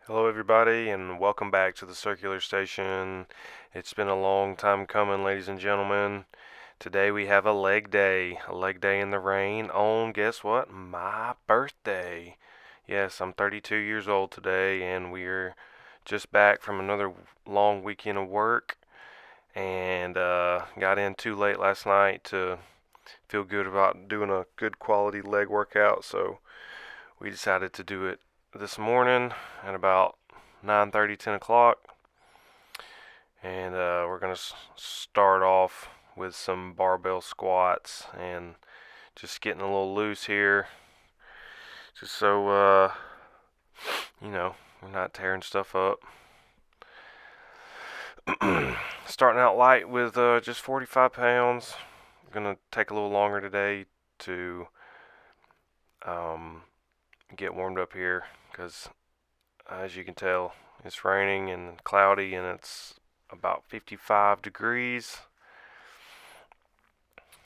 Hello, everybody, and welcome back to the Circular Station. It's been a long time coming, ladies and gentlemen. Today we have a leg day in the rain on, guess what? My birthday. Yes, I'm 32 years old today, and we're just back from another long weekend of work and got in too late last night to feel good about doing a good quality leg workout, so we decided to do it this morning at about 9:30, 10 o'clock, and we're gonna start off with some barbell squats and just getting a little loose here, just so we're not tearing stuff up. Starting out light with just 45 pounds. Gonna take a little longer today to um, get warmed up here because, as you can tell, it's raining and cloudy and it's about 55 degrees.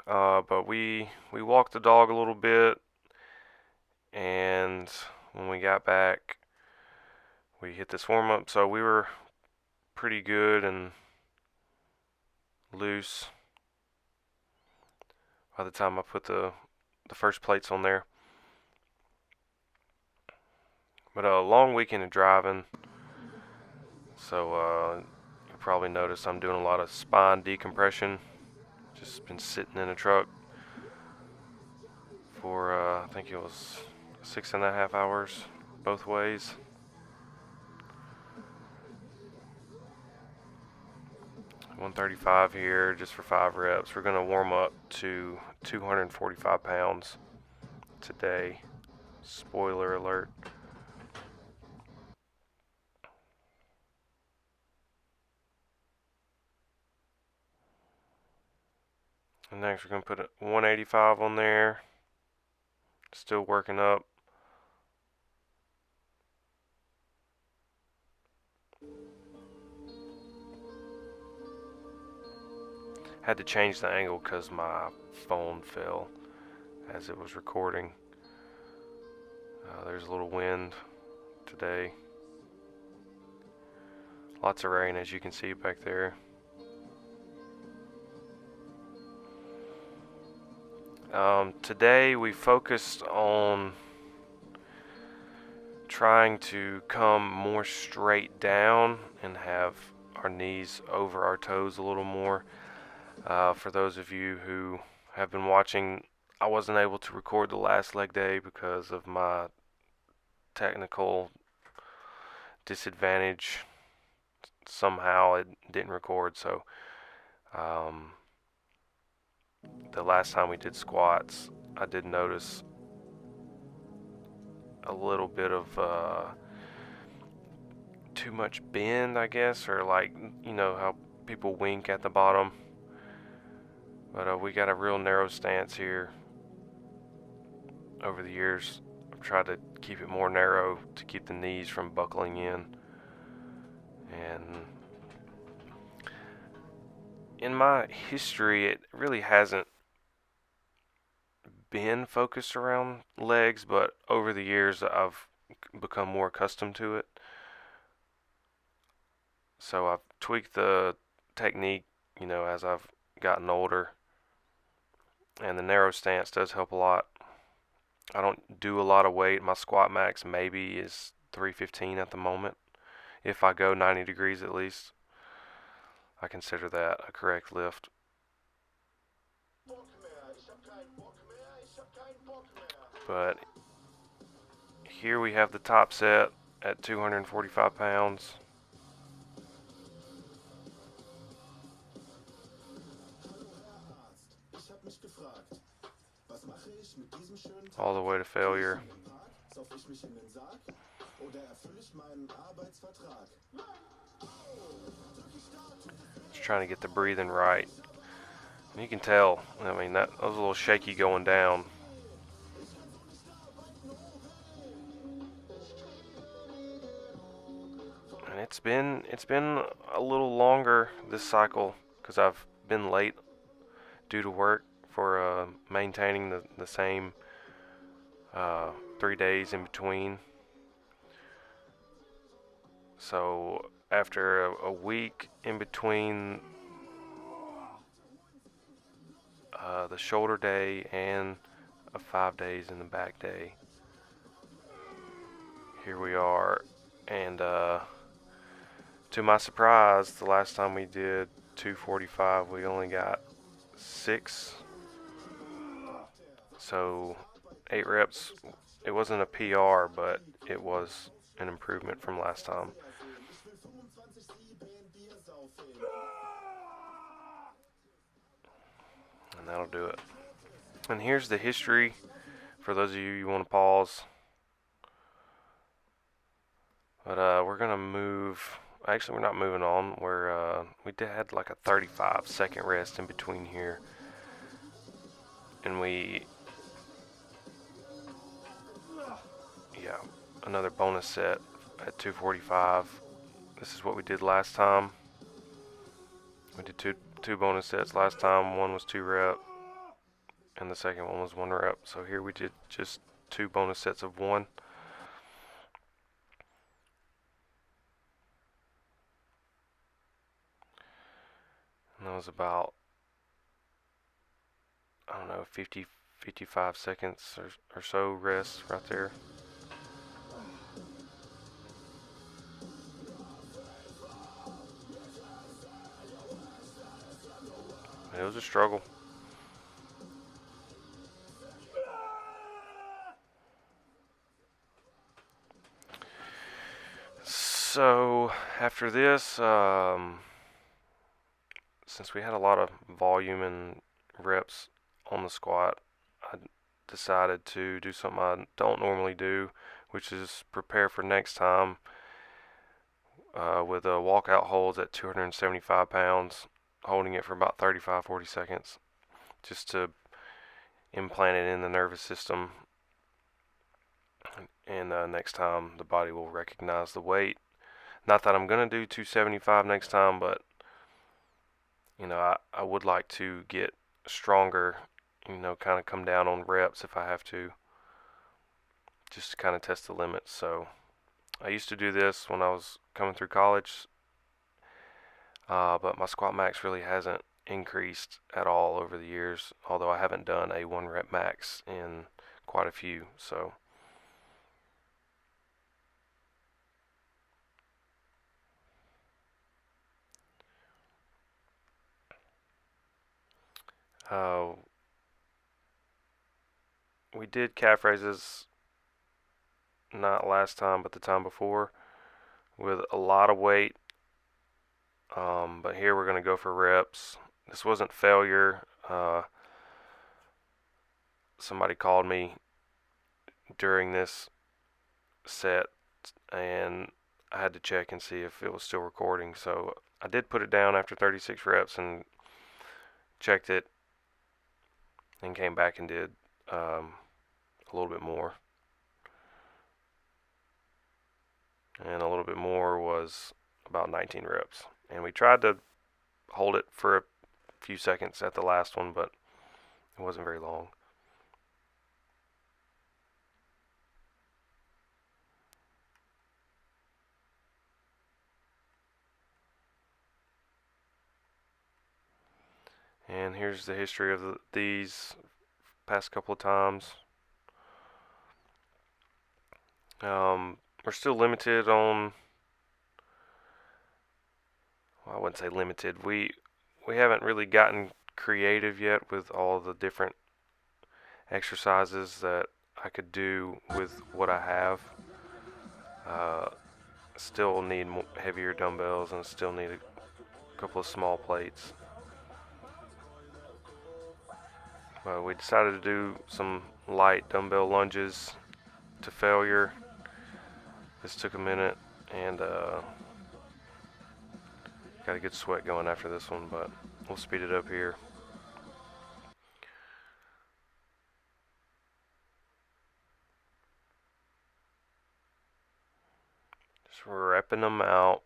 But we walked the dog a little bit, and when we got back, we hit this warm up. So we were pretty good and loose by the time I put the first plates on there. But a long weekend of driving, so you probably noticed I'm doing a lot of spine decompression. Just been sitting in a truck for I think it was 6.5 hours both ways. 135 here just for 5 reps. We're going to warm up to 245 pounds today. Spoiler alert. And next we're going to put a 185 on there. Still working up. Had to change the angle because my phone fell as it was recording. There's a little wind today. Lots of rain, as you can see back there. Today we focused on trying to come more straight down and have our knees over our toes a little more. For those of you who have been watching, I wasn't able to record the last leg day because of my technical disadvantage. Somehow it didn't record, so the last time we did squats, I did notice a little bit of too much bend, I guess, or like, how people wink at the bottom. But we got a real narrow stance here. Over the years, I've tried to keep it more narrow to keep the knees from buckling in. And in my history, it really hasn't been focused around legs, but over the years, I've become more accustomed to it. So I've tweaked the technique, as I've gotten older. And the narrow stance does help a lot. I don't do a lot of weight. My squat max maybe is 315 at the moment. If I go 90 degrees at least, I consider that a correct lift. But here we have the top set at 245 pounds. All the way to failure. Just trying to get the breathing right. And you can tell, that was a little shaky going down. And it's been a little longer this cycle because I've been late due to work for maintaining the same 3 days in between. So after a week in between the shoulder day and 5 days in the back day, here we are. And to my surprise, the last time we did 245, we only got 6. So 8 reps. It wasn't a PR, but it was an improvement from last time. And that'll do it. And here's the history for those of you want to pause. But we're gonna move. Actually, we're not moving on. We had like a 35-second rest in between here, and yeah, another bonus set at 245. This is what we did last time. We did two bonus sets last time. One was 2 rep, and the second one was 1 rep. So here we did just 2 bonus sets of 1. And that was about, I don't know, 55 seconds or so rest right there. It was a struggle. So after this, since we had a lot of volume and reps on the squat, I decided to do something I don't normally do, which is prepare for next time with walkout holds at 275 pounds, holding it for about 35-40 seconds, just to implant it in the nervous system. And next time the body will recognize the weight. Not that I'm going to do 275 next time, but I would like to get stronger, kind of come down on reps if I have to, just to kind of test the limits. So I used to do this when I was coming through college, but my squat max really hasn't increased at all over the years, although I haven't done a 1 rep max in quite a few. So we did calf raises not last time, but the time before, with a lot of weight. But here we're going to go for reps. This wasn't failure. Somebody called me during this set, and I had to check and see if it was still recording. So I did put it down after 36 reps and checked it, and came back and did a little bit more. And a little bit more was about 19 reps. And we tried to hold it for a few seconds at the last one, but it wasn't very long. And here's the history of these past couple of times. We're still limited on, well, I wouldn't say limited. We haven't really gotten creative yet with all the different exercises that I could do with what I have. Still need heavier dumbbells, and still need a couple of small plates. We decided to do some light dumbbell lunges to failure. This took a minute, and got a good sweat going after this one, but we'll speed it up here. Just repping them out.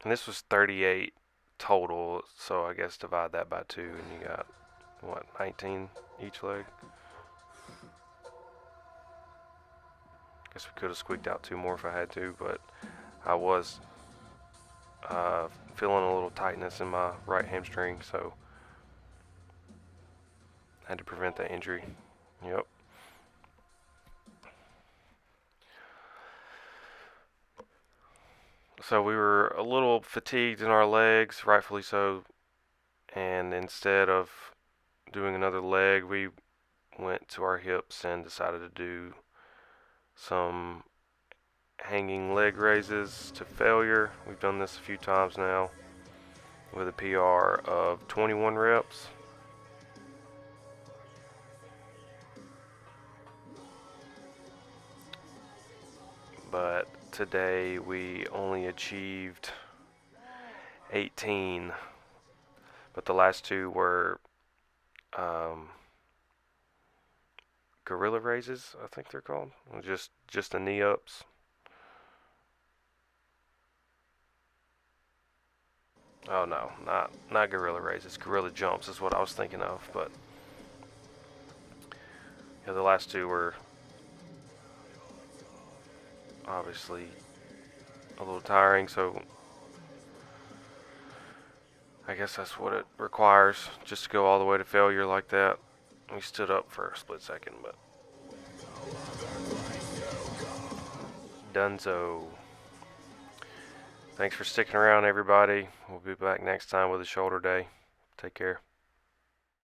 And this was 38 total, so I guess divide that by 2 and you got what, 19 each leg. Guess we could have squeaked out 2 more if I had to, but I was feeling a little tightness in my right hamstring, so I had to prevent that injury. Yep. So we were a little fatigued in our legs, rightfully so, and instead of doing another leg, we went to our hips and decided to do some hanging leg raises to failure. We've done this a few times now with a PR of 21 reps. But today we only achieved 18, but the last 2 were gorilla raises, I think they're called. Just the knee ups. Oh no, not gorilla raises. Gorilla jumps is what I was thinking of, but yeah, the last 2 were obviously a little tiring, so I guess that's what it requires, just to go all the way to failure like that. We stood up for a split second, but Dunzo. Thanks for sticking around, everybody. We'll be back next time with a shoulder day. Take care.